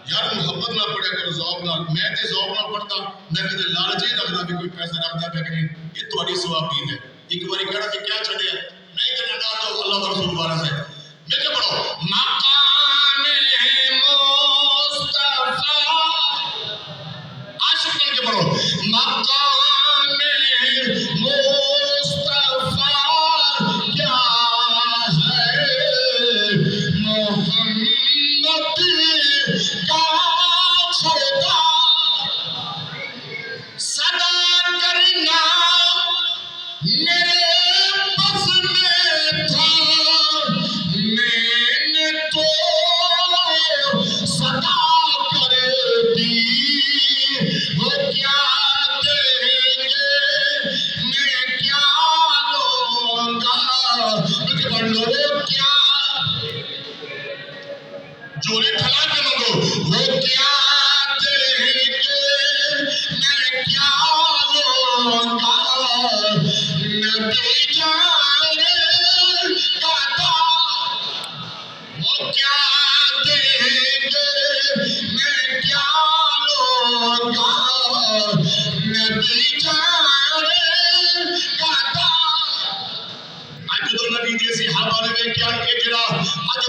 यार मुहब्बत ना पड़े करो जॉब ना मैं ते जॉब ना पढ़ता मैं कदे लालच ही रखदा भी कोई पैसा रखदा पे कि ये तुम्हारी सवाबी है एक बारी कहना कि क्या छड़िया नहीं करना डाल दो अल्लाह का रसूल वाला है मैं क्या पढ़ो मकाम मुस्तफा आशिक बन के पढ़ो मकाम मुस्तफा क्या है मोहम्मद का खुदा सदा करना मेरे बस में था मैंने तो सदा कर दी वो क्या देंगे मैं क्या लूंगा लो क्या जोरे ठला के मंगो वो क्या देंगे मैं क्या लूंगा नबी जाने का वो क्या देंगे मैं क्या लूंगा नबी जाने का आज तो नबी जैसी हवा ने क्या के जरा आज